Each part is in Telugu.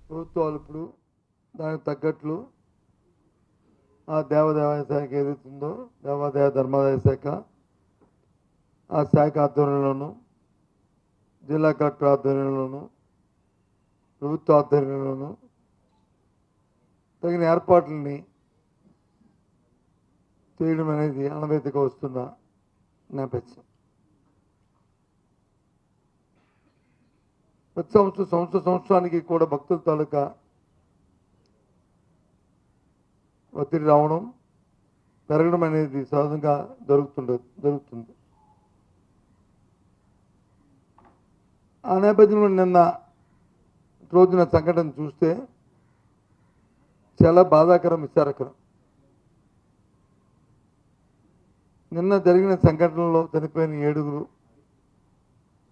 ప్రభుత్వాలు ఇప్పుడు దానికి తగ్గట్లు ఆ దేవాదాయ శాఖ ఏదైతుందో దేవాదాయ ధర్మాదాయ శాఖ ఆ శాఖ ఆధ్వర్యంలోనూ జిల్లా కలెక్టర్ ఆధ్వర్యంలోనూ ప్రభుత్వ ఆధ్వర్యంలోనూ తగిన ఏర్పాట్లని చేయడం అనేది అనవైతిగా వస్తున్న నేపథ్యం. ప్రతి సంవత్సరానికి కూడా భక్తుల తాలూకా ఒత్తిడి రావడం పెరగడం అనేది సహజంగా జరుగుతుంది. ఆ నేపథ్యంలో నిన్న రోజున సంఘటన చూస్తే చాలా బాధాకరం, విచారకరం. నిన్న జరిగిన సంఘటనలో చనిపోయిన 7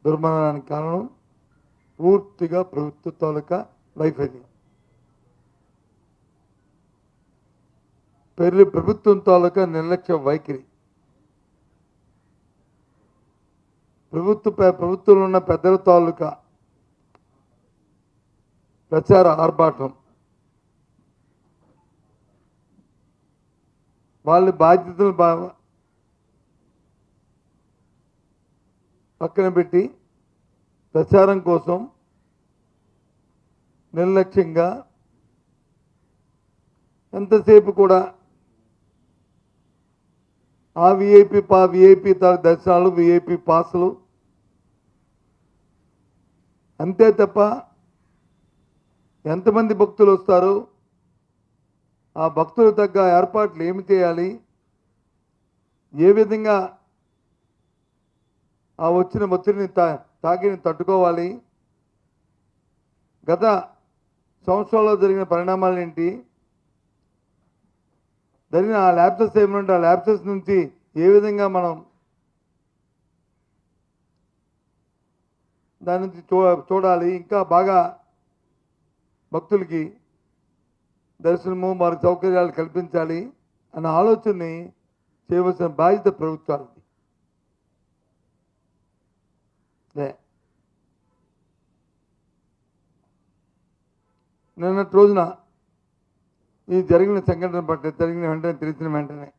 దుర్మరణానికి కారణం పూర్తిగా ప్రభుత్వ తాలూకా వైఫల్యం. ప్రభుత్వం తాలూకా నిర్లక్ష్య వైఖరి. ప్రభుత్వంలో ఉన్న పెద్దల తాలూకా ప్రచార ఆర్భాటం, వాళ్ళ బాధ్యతలు పక్కన పెట్టి ప్రచారం కోసం నిర్లక్ష్యంగా ఎంతసేపు కూడా ఆ విఐపి దర్శనాలు, విఐపి పాసులు అంతే తప్ప ఎంతమంది భక్తులు వస్తారు, ఆ భక్తులు తగ్గ ఏర్పాట్లు ఏమి చేయాలి, ఏ విధంగా ఆ వచ్చిన ఒత్తిడిని తాకిని తట్టుకోవాలి, గత సంవత్సరాల్లో జరిగిన పరిణామాలు ఏంటి, జరిగిన ఆ ల్యాప్సెస్ ఏమంటే ఆ ల్యాప్సెస్ నుంచి ఏ విధంగా మనం దాని నుంచి చూడాలి, ఇంకా బాగా భక్తులకి దర్శనము వారి సౌకర్యాలు కల్పించాలి అన్న ఆలోచనని చేయవలసిన బాధ్యత ప్రభుత్వాలది. నిన్నటి రోజున ఈ జరిగిన సంఘటన పట్ల తెలిసిన వెంటనే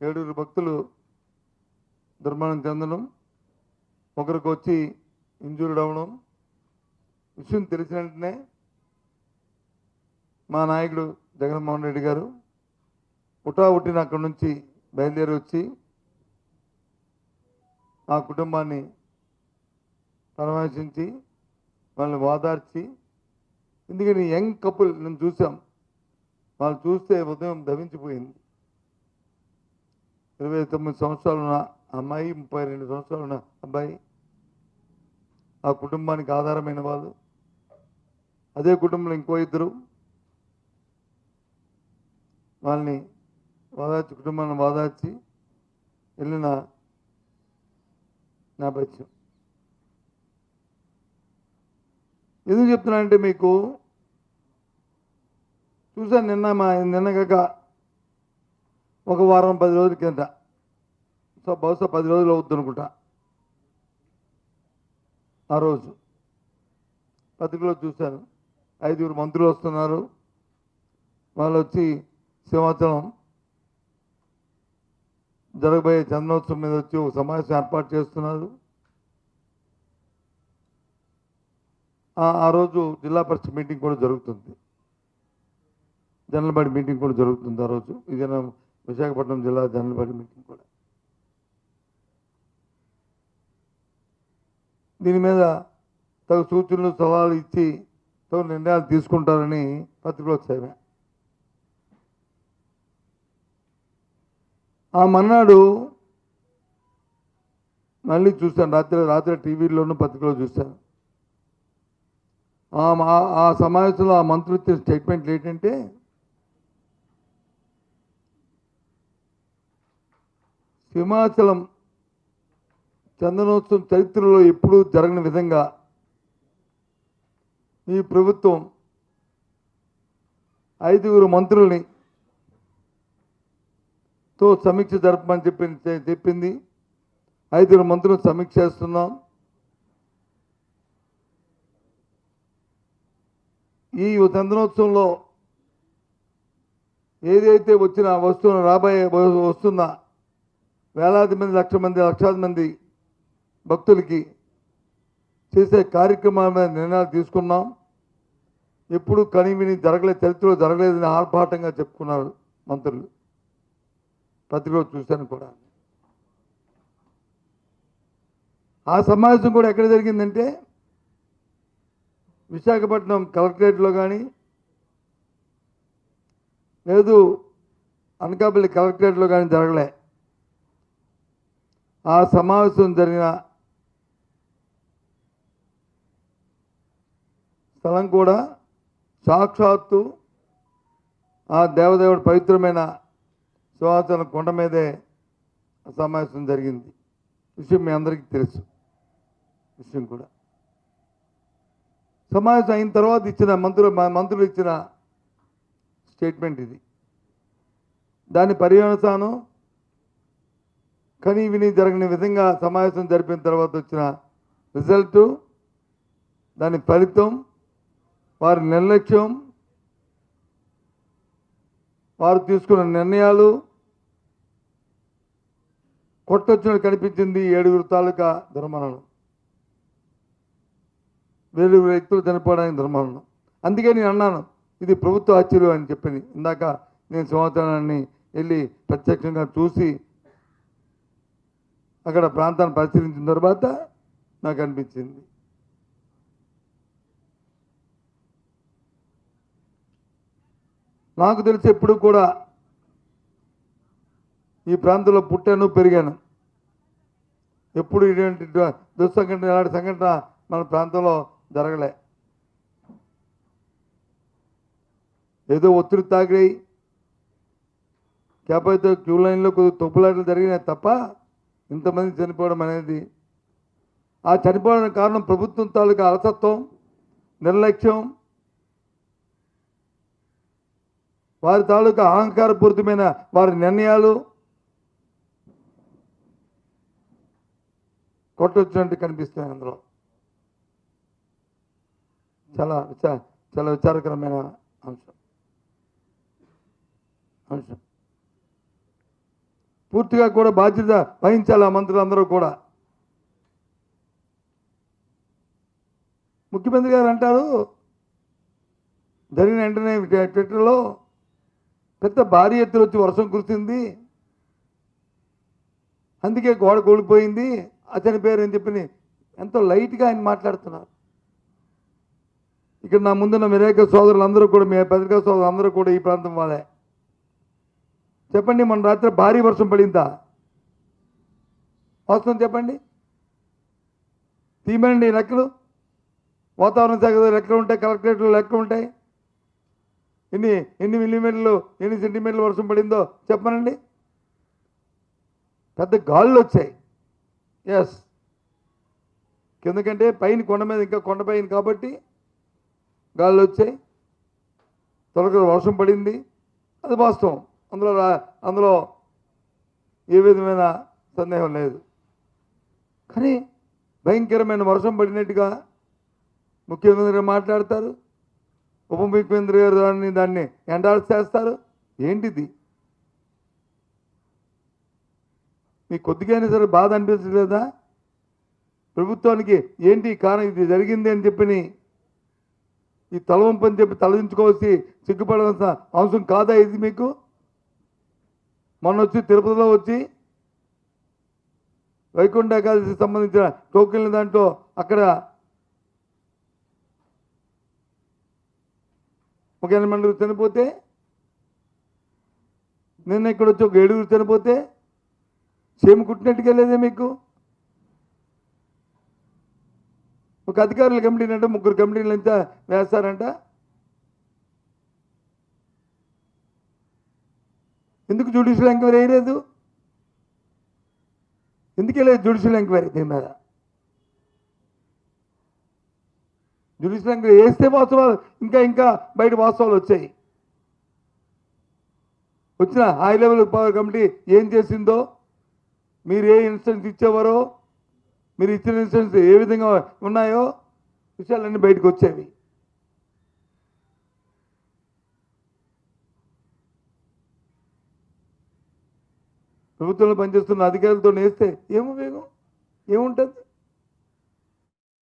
7 భక్తులు దుర్మరణం చెందడం, ఒకరికి వచ్చి ఇంజూర్డ్ అవ్వడం విషయం తెలిసిన వెంటనే మా నాయకుడు జగన్మోహన్ రెడ్డి గారు ఉట్టిన అక్కడి నుంచి బయలుదేరి వచ్చి ఆ కుటుంబాన్ని పరామర్శించి వాళ్ళని ఓదార్చి, ఎందుకని యంగ్ కపుల్ నేను చూసాం, వాళ్ళు చూస్తే ఉదయం దవించిపోయింది. 29 సంవత్సరాలు ఉన్న అమ్మాయి, 32 సంవత్సరాలు ఉన్న అబ్బాయి, ఆ కుటుంబానికి ఆధారమైన వాళ్ళు. అదే కుటుంబంలో ఇంకో 2 వాళ్ళని కుటుంబాన్ని వాదార్చి వెళ్ళిన నేపథ్యం. ఎందుకు చెప్తున్నానంటే మీకు చూసాను నిన్నగాక ఒక వారం 10 రోజుల కింద, బహుశా 10 రోజులు అవుతుంది అనుకుంటా, ఆ రోజు పత్రికలో చూశాను 5 మంత్రులు వస్తున్నారు, వాళ్ళు వచ్చి సింహాచలం జరగబోయే చందనోత్సవం మీద వచ్చి ఒక సమావేశం ఏర్పాటు చేస్తున్నారు. ఆ రోజు జిల్లా పరిషత్ మీటింగ్ కూడా జరుగుతుంది, జనరల్ బాడీ మీటింగ్ కూడా జరుగుతుంది ఆ రోజు. ఇది విశాఖపట్నం జిల్లా జనరల్ బాడీ మీటింగ్ కూడా. దీని మీద తగు సూచనలు సలహాలు ఇచ్చి తగు నిర్ణయాలు తీసుకుంటారని పత్రికలో వచ్చాయి. ఆ మన్నాడు మళ్ళీ చూశాను, రాత్రి టీవీలోనూ పత్రికలో చూశాను. ఆ సమావేశంలో ఆ మంత్రులు ఇచ్చిన స్టేట్మెంట్లు ఏంటంటే, సింహాచలం చందనోత్సవం చరిత్రలో ఎప్పుడూ జరగని విధంగా ఈ ప్రభుత్వం 5 మంత్రుల్ని తో సమీక్ష జరపమని చెప్పింది. 5 మంత్రులు సమీక్ష చేస్తున్నాం. ఈ చందనోత్సవంలో ఏదైతే వస్తున్న వేలాది మంది లక్షాది మంది భక్తులకి చేసే కార్యక్రమాల మీద నిర్ణయాలు తీసుకున్నాం. ఎప్పుడు కనివిని చరిత్రలో జరగలేదని ఆర్భాటంగా చెప్పుకున్నారు మంత్రులు. పత్రికలో చూశాను కూడా. ఆ సమావేశం కూడా ఎక్కడ జరిగిందంటే విశాఖపట్నం కలెక్టరేట్లో కానీ లేదు అనకాపల్లి కలెక్టరేట్లో కానీ జరగలే. ఆ సమావేశం జరిగిన స్థలం కూడా సాక్షాత్తు ఆ దేవదేవుడు పవిత్రమైన సింహాచలం కొండ మీదే సమావేశం జరిగింది. విషయం మీ అందరికీ తెలుసు. విషయం కూడా సమావేశం అయిన తర్వాత ఇచ్చిన మంత్రులు ఇచ్చిన స్టేట్మెంట్ ఇది. దాని పర్యవసానం కని విని జరగని విధంగా సమావేశం జరిపిన తర్వాత వచ్చిన రిజల్టు, దాని ఫలితం, వారి నిర్లక్ష్యం, వారు తీసుకున్న నిర్ణయాలు కొట్టొచ్చినట్టు కనిపించింది. 7 తాలూకా దుర్మరణం, 7 వ్యక్తులు చనిపోవడానికి దుర్మరణం. అందుకే నేను అన్నాను ఇది ప్రభుత్వ హత్యలు అని చెప్పని. ఇందాక నేను సింహాచలాన్ని వెళ్ళి ప్రత్యక్షంగా చూసి అక్కడ ప్రాంతాన్ని పరిశీలించిన తర్వాత నాకు అనిపించింది. నాకు తెలిసి ఎప్పుడు కూడా ఈ ప్రాంతంలో పుట్టాను, పెరిగాను. ఎప్పుడు ఇటువంటి దుస్సంఘటన, ఇలాంటి సంఘటన మన ప్రాంతంలో జరగలే. ఏదో ఒత్తిడి తాగిడి కాకపోతే క్యూ లైన్లో కొద్దిగా తొప్పులాటలు జరిగినాయి తప్ప ఇంతమంది చనిపోవడం అనేది, ఆ చనిపోవడానికి కారణం ప్రభుత్వం తాలూకా అలసత్వం, నిర్లక్ష్యం, వారి తాలూకా అహంకారపూరితమైన వారి నిర్ణయాలు కొట్టొచ్చినట్టు కనిపిస్తున్నాయి. అందులో చాలా విచారకరమైన అంశం. పూర్తిగా కూడా బాధ్యత వహించాలి ఆ మంత్రులందరూ కూడా. ముఖ్యమంత్రి గారు అంటారు జరిగిన వెంటనే ట్విట్టర్లో పెద్ద భారీ ఎత్తున వచ్చి వర్షం కురిసింది, అందుకే గోడ కూలిపోయింది, అతని పేరు అని చెప్పి ఎంతో లైట్గా ఆయన మాట్లాడుతున్నారు. ఇక్కడ నా ముందున్న విలేకరుల సోదరులందరూ కూడా, మీ పత్రికా సోదరులు అందరూ కూడా ఈ ప్రాంతం వాళ్ళే. చెప్పండి, మన రాత్రి భారీ వర్షం పడిందా? వాస్తవం చెప్పండి. తీమండి లెక్కలు, వాతావరణ శాఖ లెక్కలు ఉంటాయి, కలెక్టరేట్లో లెక్కలు ఉంటాయి. ఎన్ని మిల్లీమీటర్లు, ఎన్ని సెంటీమీటర్లు వర్షం పడిందో చెప్పనండి. పెద్ద గాళ్ళు వచ్చాయి. ఎస్, కిందకంటే పైన కొండ మీద, ఇంకా కొండ పైన కాబట్టి గాళ్ళు వచ్చాయి, తొలగ వర్షం పడింది, అది వాస్తవం. అందులో ఏ విధమైన సందేహం లేదు. కానీ భయంకరమైన వర్షం పడినట్టుగా ముఖ్యమంత్రి గారు మాట్లాడతారు, ఉప ముఖ్యమంత్రి గారు దాన్ని ఎండార్స్ చేస్తారు. ఏంటిది? మీకు కొద్దిగానే సరే బాధ అనిపించలేదా? ప్రభుత్వానికి ఏంటి కారణం, ఇది జరిగింది అని చెప్పి ఈ తలవంపని చెప్పి తలదించుకోవాల్సి సిగ్గుపడాల్సిన అవసరం కాదా ఇది మీకు? మొన్న వచ్చి తిరుపతిలో వచ్చి వైకుంఠ ఏకాదశికి సంబంధించిన టోకెన్ల దాంట్లో అక్కడ ఒక 8 మంది చనిపోతే, నిన్న ఇక్కడ వచ్చి ఒక 7 చనిపోతే సేమ్ కుట్టినట్టుగా లేదే మీకు? ఒక అధికారుల కమిటీని అంటే 3 కమిటీలు ఎంత వేస్తారంట. ఎందుకు జ్యుడిషియల్ ఎంక్వైరీ వేయలేదు? ఎందుకే లేదు జ్యుడిషియల్ ఎంక్వైరీ దీని మీద? జ్యుడిషియల్ ఎంక్వైరీ వేస్తే వాస్తవాలు ఇంకా బయట వాస్తవాలు వచ్చాయి. వచ్చిన హై లెవెల్ పవర్ కమిటీ ఏం చేసిందో, మీరు ఏ ఇన్స్టెన్స్ ఇచ్చేవారో, మీరు ఇచ్చిన ఇన్స్టెన్స్ ఏ విధంగా ఉన్నాయో విషయాలన్నీ బయటకు వచ్చేవి. ప్రభుత్వంలో పనిచేస్తున్న అధికారులతో నేస్తే ఏమో వేగం ఏముంటుంది?